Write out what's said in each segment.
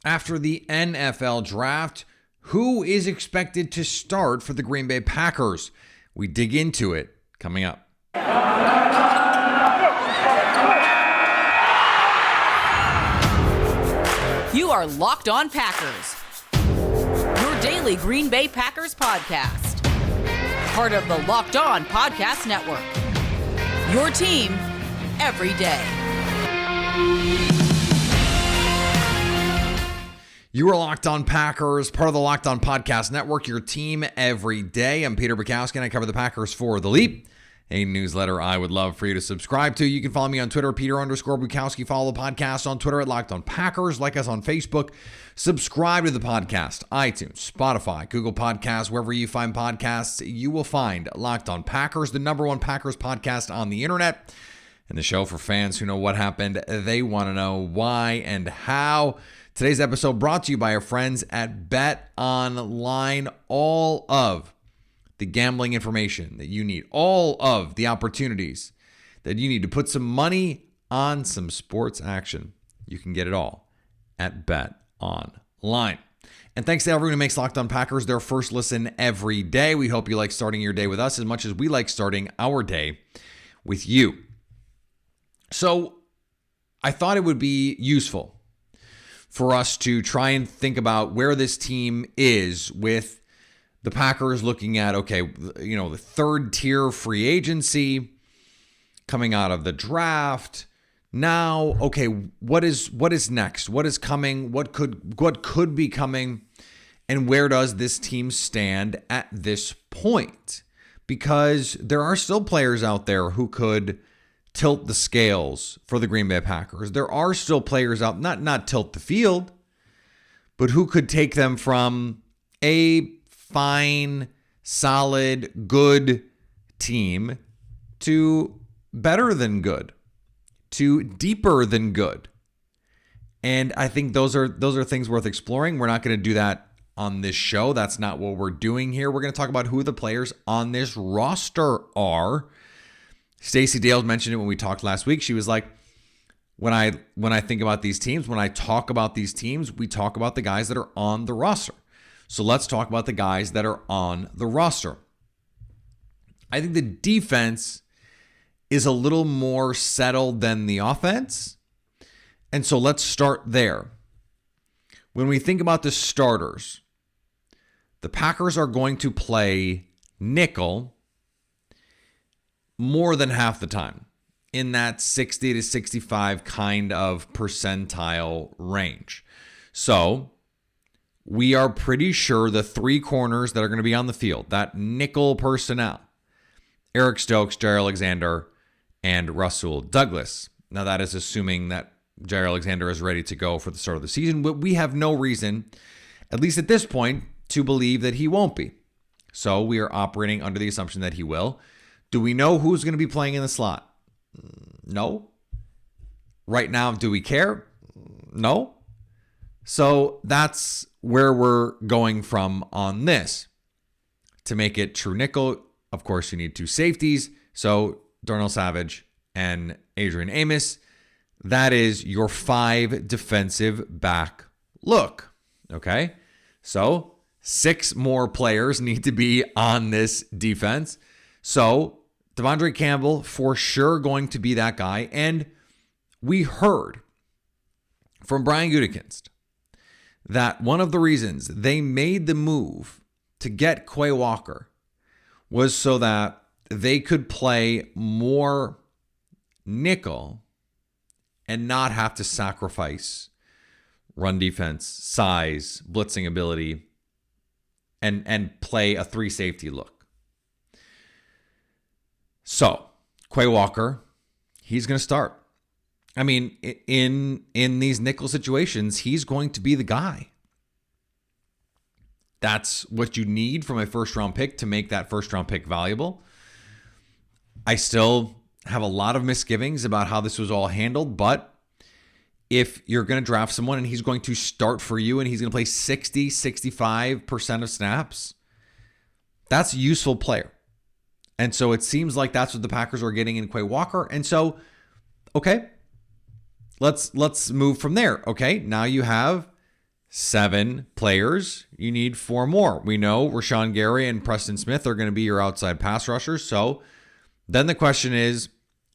After the NFL draft, who is expected to start for the Green Bay Packers? We dig into it coming up. You are Locked On Packers, your daily Green Bay Packers podcast. Part of the Locked On Podcast Network, your team every day. You are Locked On Packers, part of the Locked On Podcast Network, your team every day. I'm Peter Bukowski, and I cover the Packers for The Leap, a newsletter I would love for you to subscribe to. You can follow me on Twitter, Peter_Bukowski. Follow the podcast on Twitter at Locked On Packers. Like us on Facebook. Subscribe to the podcast, iTunes, Spotify, Google Podcasts, wherever you find podcasts, you will find Locked On Packers, the number one Packers podcast on the internet, and the show for fans who know what happened. They want to know why and how. Today's episode brought to you by our friends at BetOnline. All of the gambling information that you need, all of the opportunities that you need to put some money on some sports action. You can get it all at BetOnline. And thanks to everyone who makes Locked On Packers their first listen every day. We hope you like starting your day with us as much as we like starting our day with you. So I thought it would be useful for us to try and think about where this team is with the Packers looking at, the third tier free agency coming out of the draft. Now, what is next? What is coming? What could be coming? And where does this team stand at this point? Because there are still players out there who could tilt the scales for the Green Bay Packers. There are still players out, not tilt the field, but who could take them from a fine, solid, good team to better than good, to deeper than good. And I think those are things worth exploring. We're not going to do that on this show. That's not what we're doing here. We're going to talk about who the players on this roster are. Stacey Dales mentioned it when we talked last week. She was like, when I think about these teams, when I talk about these teams, we talk about the guys that are on the roster. So let's talk about the guys that are on the roster. I think the defense is a little more settled than the offense. And so let's start there. When we think about the starters, the Packers are going to play nickel more than half the time, in that 60 to 65 kind of percentile range. So we are pretty sure the three corners that are going to be on the field, that nickel personnel, Eric Stokes, Jair Alexander, and Rasul Douglas. Now that is assuming that Jair Alexander is ready to go for the start of the season, but we have no reason, at least at this point, to believe that he won't be. So we are operating under the assumption that he will. Do we know who's going to be playing in the slot? No. Right now, do we care? No. So that's where we're going from on this. To make it true nickel, of course, you need two safeties. So Darnell Savage and Adrian Amos. That is your 5 defensive back look. Okay? So 6 more players need to be on this defense. So Devondre Campbell for sure going to be that guy. And we heard from Brian Gutekunst that one of the reasons they made the move to get Quay Walker was so that they could play more nickel and not have to sacrifice run defense, size, blitzing ability, and play a 3 safety look. So, Quay Walker, he's going to start. I mean, in these nickel situations, he's going to be the guy. That's what you need from a first-round pick to make that first-round pick valuable. I still have a lot of misgivings about how this was all handled, but if you're going to draft someone and he's going to start for you and he's going to play 60, 65% of snaps, that's a useful player. And so it seems like that's what the Packers are getting in Quay Walker. And so, okay, let's move from there. Okay, now you have 7 players, you need 4 more. We know Rashawn Gary and Preston Smith are going to be your outside pass rushers. So then the question is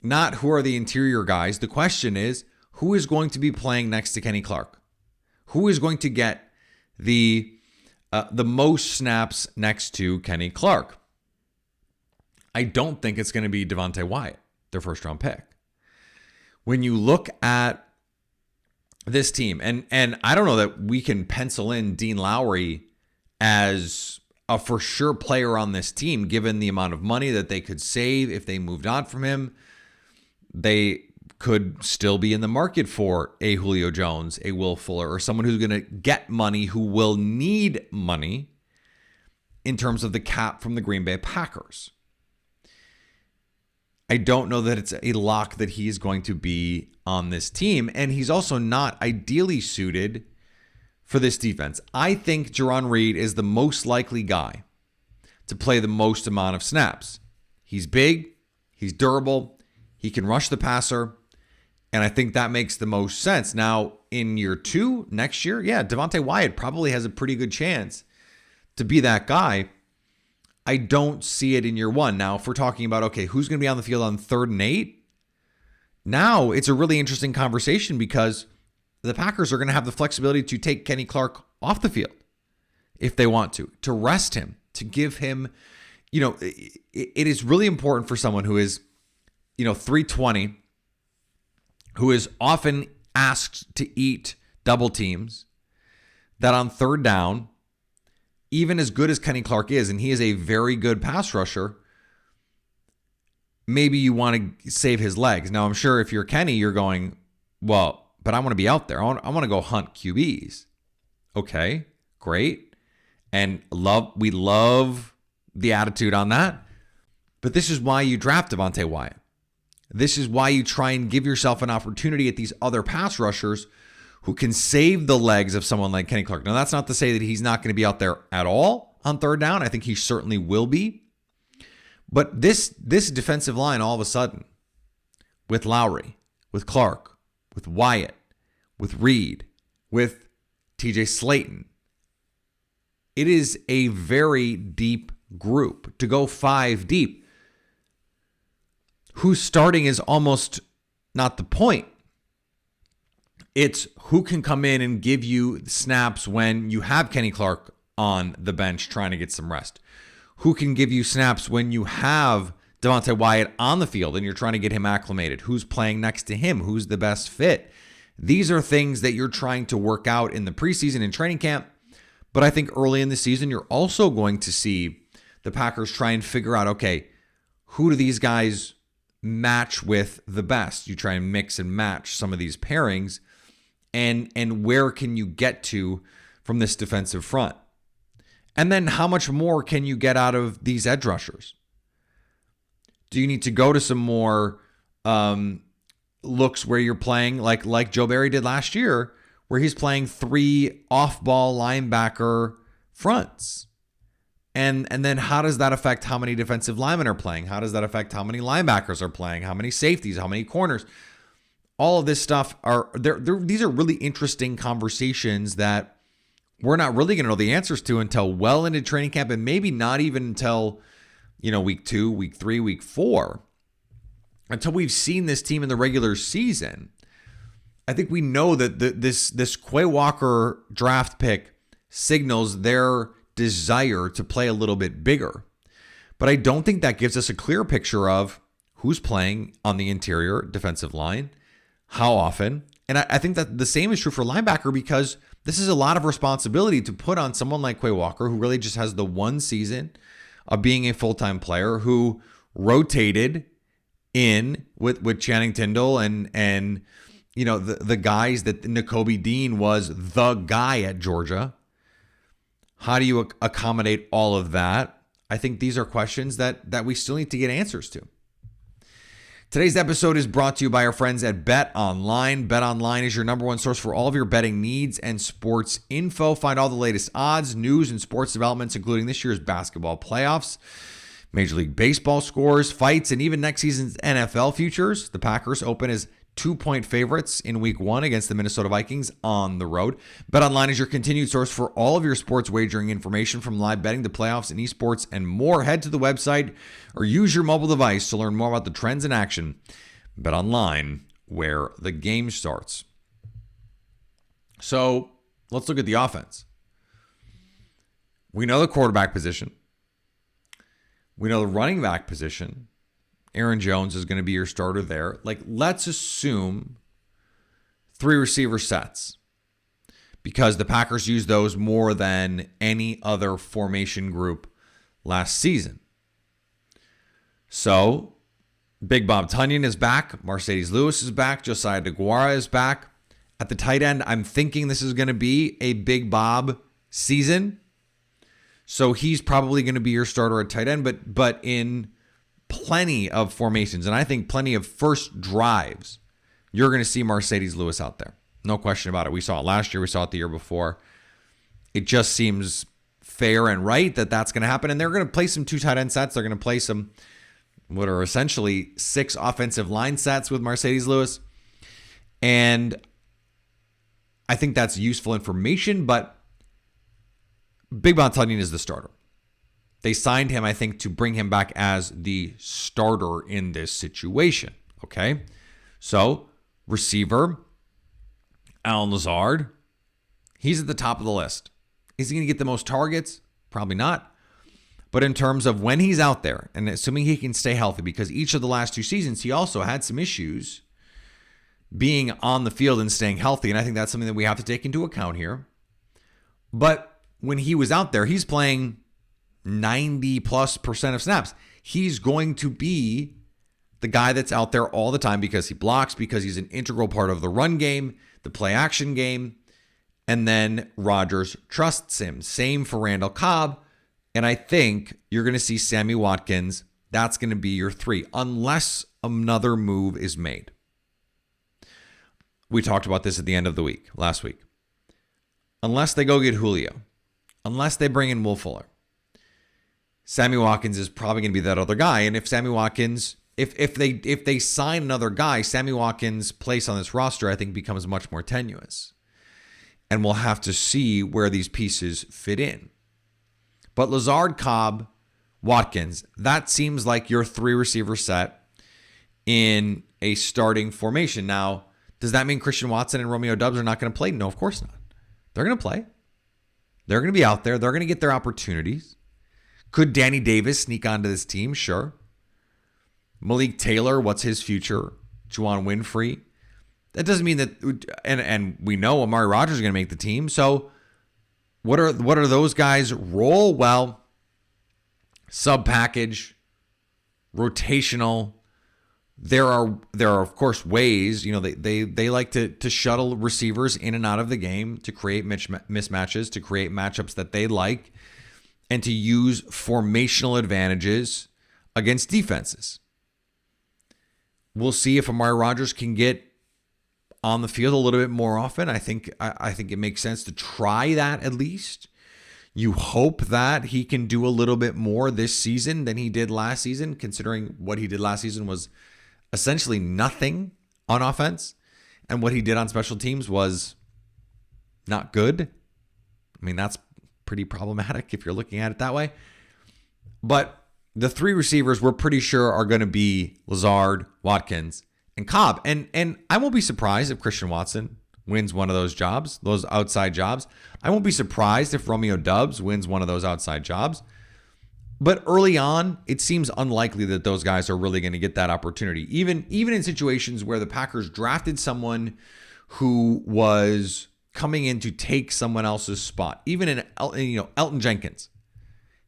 not who are the interior guys. The question is who is going to be playing next to Kenny Clark? Who is going to get the most snaps next to Kenny Clark? I don't think it's going to be Devontae Wyatt, their first round pick. When you look at this team, and I don't know that we can pencil in Dean Lowry as a for sure player on this team, given the amount of money that they could save if they moved on from him. They could still be in the market for a Julio Jones, a Will Fuller, or someone who's going to get money, who will need money in terms of the cap from the Green Bay Packers. I don't know that it's a lock that he's going to be on this team, and he's also not ideally suited for this defense. I think Jarran Reed is the most likely guy to play the most amount of snaps. He's big, he's durable, he can rush the passer, and I think that makes the most sense. Now, in year 2, next year, yeah, Devontae Wyatt probably has a pretty good chance to be that guy. I don't see it in year 1. Now, if we're talking about, okay, who's going to be on the field on 3rd and 8? Now, it's a really interesting conversation because the Packers are going to have the flexibility to take Kenny Clark off the field if they want to rest him, to give him, it is really important for someone who is, 320, who is often asked to eat double teams, that on 3rd down, even as good as Kenny Clark is, and he is a very good pass rusher, maybe you want to save his legs. Now, I'm sure if you're Kenny, you're going, well, but I want to be out there. I want to go hunt QBs. Okay, great. And we love the attitude on that. But this is why you draft Devontae Wyatt. This is why you try and give yourself an opportunity at these other pass rushers who can save the legs of someone like Kenny Clark. Now, that's not to say that he's not going to be out there at all on 3rd down. I think he certainly will be. But this defensive line, all of a sudden, with Lowry, with Clark, with Wyatt, with Reed, with TJ Slayton, it is a very deep group. To go 5 deep, who's starting is almost not the point. It's who can come in and give you snaps when you have Kenny Clark on the bench trying to get some rest. Who can give you snaps when you have Devontae Wyatt on the field and you're trying to get him acclimated? Who's playing next to him? Who's the best fit? These are things that you're trying to work out in the preseason and training camp. But I think early in the season, you're also going to see the Packers try and figure out, okay, who do these guys match with the best? You try and mix and match some of these pairings. And where can you get to from this defensive front? And then how much more can you get out of these edge rushers? Do you need to go to some more looks where you're playing like Joe Barry did last year, where he's playing 3 off-ball linebacker fronts? And then how does that affect how many defensive linemen are playing? How does that affect how many linebackers are playing? How many safeties? How many corners? All of this stuff these are really interesting conversations that we're not really going to know the answers to until well into training camp, and maybe not even until, week 2, week 3, week 4, until we've seen this team in the regular season. I think we know that this Quay Walker draft pick signals their desire to play a little bit bigger. But I don't think that gives us a clear picture of who's playing on the interior defensive line, how often. And I think that the same is true for linebacker, because this is a lot of responsibility to put on someone like Quay Walker, who really just has the one season of being a full-time player, who rotated in with Channing Tindall and the guys that Nakobe Dean was the guy at Georgia. How do you accommodate all of that? I think these are questions that we still need to get answers to. Today's episode is brought to you by our friends at BetOnline. BetOnline is your number one source for all of your betting needs and sports info. Find all the latest odds, news, and sports developments, including this year's basketball playoffs, Major League Baseball scores, fights, and even next season's NFL futures. The Packers open as 2-point favorites in week 1 against the Minnesota Vikings on the road. BetOnline is your continued source for all of your sports wagering information, from live betting to playoffs and esports and more. Head to the website or use your mobile device to learn more about the trends in action. BetOnline, where the game starts. So let's look at the offense. We know the quarterback position. We know the running back position. Aaron Jones is going to be your starter there. Like, let's assume 3 receiver sets, because the Packers use those more than any other formation group last season. So Big Bob Tunyon is back. Mercedes Lewis is back. Josiah DeGuara is back. At the tight end, I'm thinking this is going to be a Big Bob season. So he's probably going to be your starter at tight end, but in plenty of formations, and I think plenty of first drives, you're going to see Mercedes Lewis out there. No question about it. We saw it last year. We saw it the year before. It just seems fair and right that that's going to happen. And they're going to play some 2 tight end sets. They're going to play some what are essentially 6 offensive line sets with Mercedes Lewis. And I think that's useful information, but Big Bob Tunyon is the starter. They signed him, I think, to bring him back as the starter in this situation. Okay? So, receiver, Allen Lazard, he's at the top of the list. Is he going to get the most targets? Probably not. But in terms of when he's out there, and assuming he can stay healthy, because each of the last 2 seasons, he also had some issues being on the field and staying healthy, and I think that's something that we have to take into account here. But when he was out there, he's playing 90+% of snaps. He's going to be the guy that's out there all the time because he blocks, because he's an integral part of the run game, the play action game, and then Rodgers trusts him. Same for Randall Cobb, and I think you're going to see Sammy Watkins. That's going to be your 3, unless another move is made. We talked about this at the end of the week, last week. Unless they go get Julio, unless they bring in Will Fuller, Sammy Watkins is probably going to be that other guy. And if Sammy Watkins, if they sign another guy, Sammy Watkins' place on this roster, I think, becomes much more tenuous. And we'll have to see where these pieces fit in. But Lazard, Cobb, Watkins, that seems like your 3 receiver set in a starting formation. Now, does that mean Christian Watson and Romeo Doubs are not going to play? No, of course not. They're going to play. They're going to be out there. They're going to get their opportunities. Could Danny Davis sneak onto this team? Sure. Malik Taylor, what's his future? Juwan Winfrey. That doesn't mean that, and we know Amari Rodgers is going to make the team. So what are those guys' role? Well, sub package, rotational. There are of course ways, they like to shuttle receivers in and out of the game to create mismatches, to create matchups that they like, and to use formational advantages against defenses. We'll see if Amari Rodgers can get on the field a little bit more often. I think it makes sense to try that at least. You hope that he can do a little bit more this season than he did last season, considering what he did last season was essentially nothing on offense, and what he did on special teams was not good. I mean, that's pretty problematic if you're looking at it that way. But the 3 receivers we're pretty sure are going to be Lazard, Watkins, and Cobb. And I won't be surprised if Christian Watson wins one of those jobs, those outside jobs. I won't be surprised if Romeo Doubs wins one of those outside jobs. But early on, it seems unlikely that those guys are really going to get that opportunity. Even in situations where the Packers drafted someone who was coming in to take someone else's spot. Even in Elton Jenkins.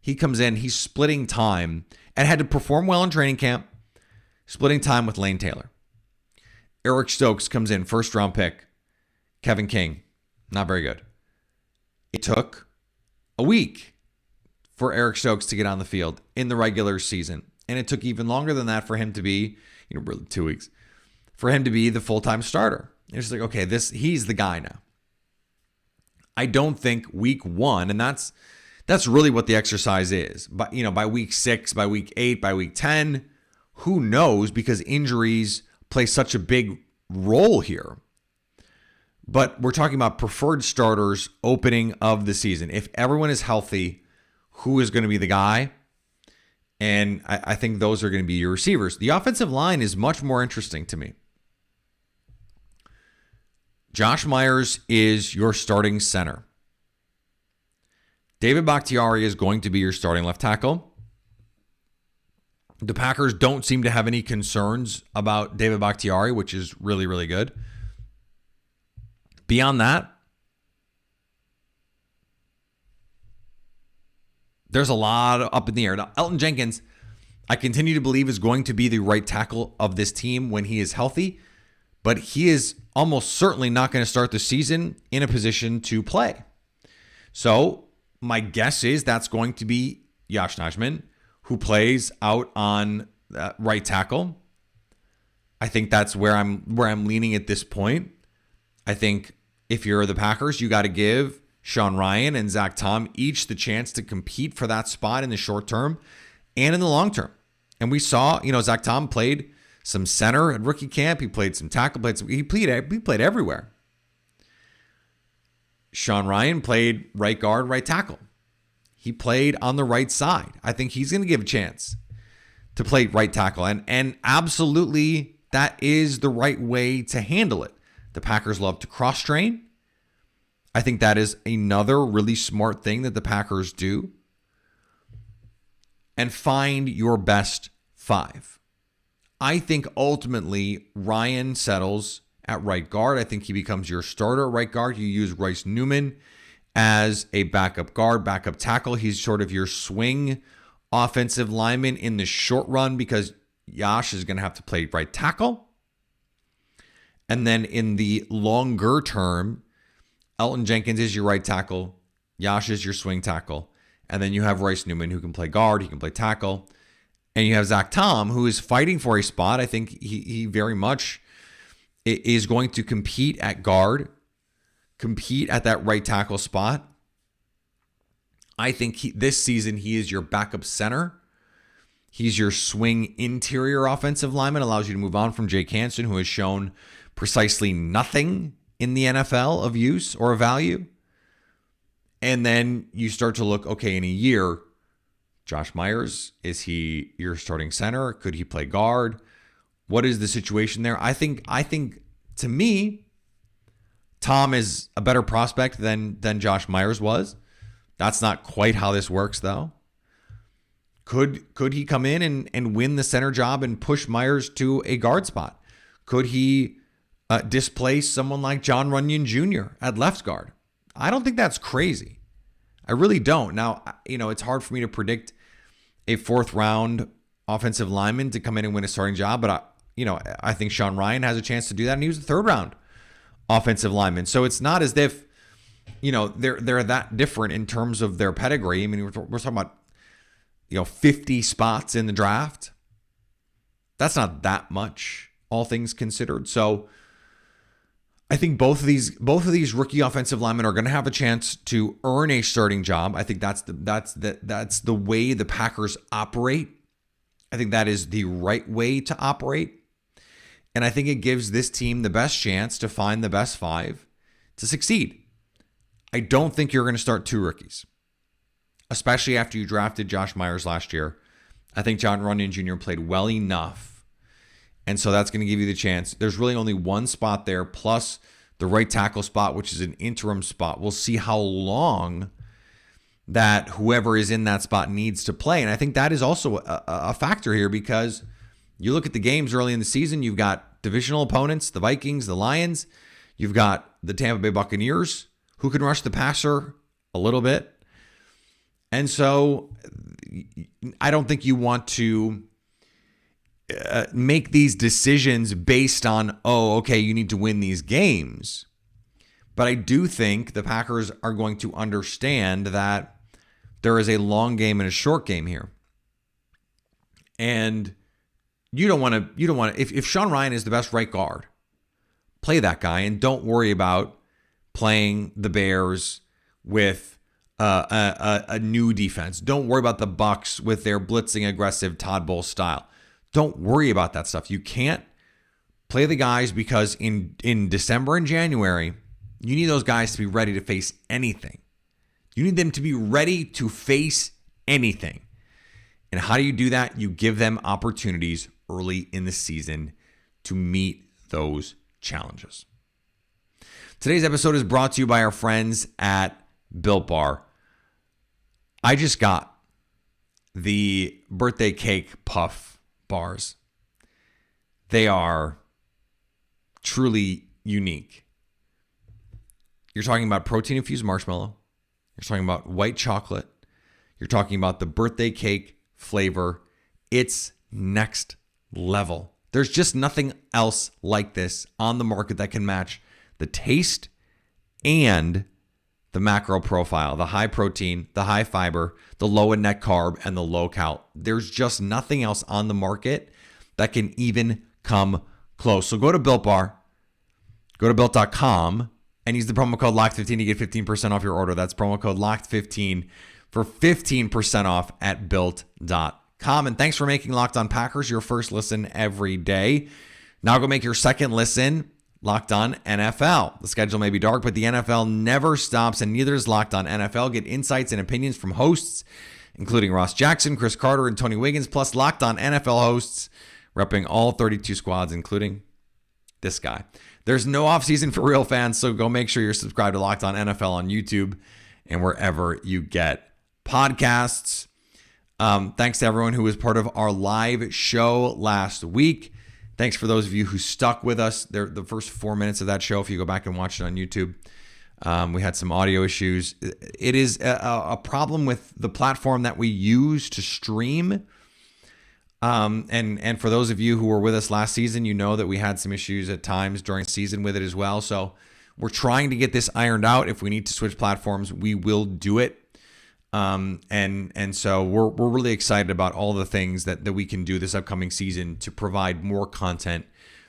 He comes in, he's splitting time and had to perform well in training camp, splitting time with Lane Taylor. Eric Stokes comes in, first round pick. Kevin King, not very good. It took a week for Eric Stokes to get on the field in the regular season. And it took even longer than that for him to be, really 2 weeks, for him to be the full-time starter. It's like, okay, he's the guy now. I don't think week 1, and that's really what the exercise is. But by week 6, by week 8, by week 10, who knows? Because injuries play such a big role here. But we're talking about preferred starters opening of the season. If everyone is healthy, who is going to be the guy? And I think those are going to be your receivers. The offensive line is much more interesting to me. Josh Myers is your starting center. David Bakhtiari is going to be your starting left tackle. The Packers don't seem to have any concerns about David Bakhtiari, which is really, really good. Beyond that, there's a lot up in the air. Now, Elgton Jenkins, I continue to believe, is going to be the right tackle of this team when he is healthy, but he is almost certainly not going to start the season in a position to play. So my guess is that's going to be Yosh Nijman, who plays out on right tackle. I think that's where I'm leaning at this point. I think if you're the Packers, you got to give Sean Rhyan and Zach Tom each the chance to compete for that spot in the short term and in the long term. And we saw, Zach Tom played some center at rookie camp. He played some tackle. He played everywhere. Sean Rhyan played right guard, right tackle. He played on the right side. I think he's going to give a chance to play right tackle. And absolutely, that is the right way to handle it. The Packers love to cross-train. I think that is another really smart thing that the Packers do. And find your best five. I think ultimately Ryan settles at right guard. I think he becomes your starter at right guard. You use Royce Newman as a backup guard, backup tackle. He's sort of your swing offensive lineman in the short run because Yosh is going to have to play right tackle. And then in the longer term, Elgton Jenkins is your right tackle. Yosh is your swing tackle. And then you have Royce Newman who can play guard. He can play tackle. And you have Zach Tom who is fighting for a spot. I think he very much is going to compete at guard, compete at that right tackle spot. I think this season he is your backup center. He's your swing interior offensive lineman, allows you to move on from Jake Hansen, who has shown precisely nothing in the NFL of use or of value. And then you start to look, okay, in a year, Josh Myers, is he your starting center? Could he play guard? What is the situation there? I think to me, Tom is a better prospect than Josh Myers was. That's not quite how this works, though. Could he come in and win the center job and push Myers to a guard spot? Could he displace someone like John Runyon Jr. at left guard? I don't think that's crazy. I really don't. Now, it's hard for me to predict a fourth round offensive lineman to come in and win a starting job, but I think Sean Rhyan has a chance to do that, and he was a third round offensive lineman. So it's not as if, they're that different in terms of their pedigree. I mean, we're talking about 50 spots in the draft. That's not that much, all things considered. So I think both of these rookie offensive linemen are going to have a chance to earn a starting job. I think that's the way the Packers operate. I think that is the right way to operate. And I think it gives this team the best chance to find the best five to succeed. I don't think you're going to start two rookies, especially after you drafted Josh Myers last year. I think John Runyon Jr. played well enough. And so that's going to give you the chance. There's really only one spot there, plus the right tackle spot, which is an interim spot. We'll see how long that whoever is in that spot needs to play. And I think that is also a factor here, because you look at the games early in the season, you've got divisional opponents, the Vikings, the Lions. You've got the Tampa Bay Buccaneers, who can rush the passer a little bit. And so I don't think you want to make these decisions based on, you need to win these games. But I do think the Packers are going to understand that there is a long game and a short game here. And you don't want to, if Sean Rhyan is the best right guard, play that guy and don't worry about playing the Bears with a new defense. Don't worry about the Bucs with their blitzing aggressive Todd Bowles style. Don't worry about that stuff. You can't Play the guys because in December and January, you need those guys to be ready to face anything. You need them to be ready to face anything. And how do you do that? You give them opportunities early in the season to meet those challenges. Today's episode is brought to you by our friends at Built Bar. I just got the birthday cake puff bars. They are truly unique. You're talking about protein-infused marshmallow. You're talking about white chocolate. You're talking about the birthday cake flavor. It's next level. There's just nothing else like this on the market that can match the taste and the macro profile, the high protein, the high fiber, the low in net carb, and the low cal. There's just nothing else on the market that can even come close. So go to Built Bar, go to Built.com, and use the promo code LOCKED15 to get 15% off your order. That's promo code LOCKED15 for 15% off at Built.com. And thanks for making Locked On Packers your first listen every day. Now go make your second listen Locked On NFL. The schedule may be dark, but the NFL never stops, and neither is Locked On NFL. Get insights and opinions from hosts, including Ross Jackson, Chris Carter, and Tony Wiggins, plus Locked On NFL hosts repping all 32 squads, including this guy. There's no offseason for real fans, so go make sure you're subscribed to Locked On NFL on YouTube and wherever you get podcasts. Thanks to everyone who was part of our live show last week. Thanks for those of you who stuck with us. The first 4 minutes of that show, if you go back and watch it on YouTube, we had some audio issues. It is a problem with the platform that we use to stream. And for those of you who were with us last season, you know that we had some issues at times during the season with it as well. So we're trying to get this ironed out. If we need to switch platforms, we will do it. And so we're really excited about all the things that we can do this upcoming season to provide more content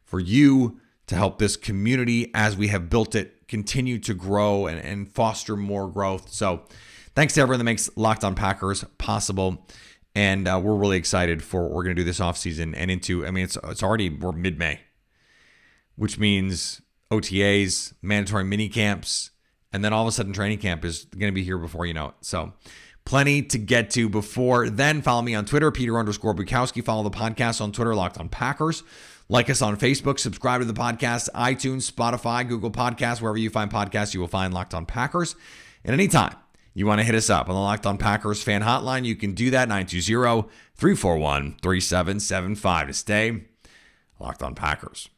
for you, to help this community as we have built it continue to grow and foster more growth. So thanks to everyone that makes Locked On Packers possible. And we're really excited for what we're going to do this offseason and into, it's already, we're mid-May, which means OTAs, mandatory mini camps, and then all of a sudden training camp is going to be here before you know it. So plenty to get to before then. Follow me on Twitter, Peter_Bukowski. Follow the podcast on Twitter, Locked On Packers. Like us on Facebook. Subscribe to the podcast, iTunes, Spotify, Google Podcasts. Wherever you find podcasts, you will find Locked On Packers. And anytime you want to hit us up on the Locked On Packers fan hotline, you can do that, 920-341-3775 to stay Locked On Packers.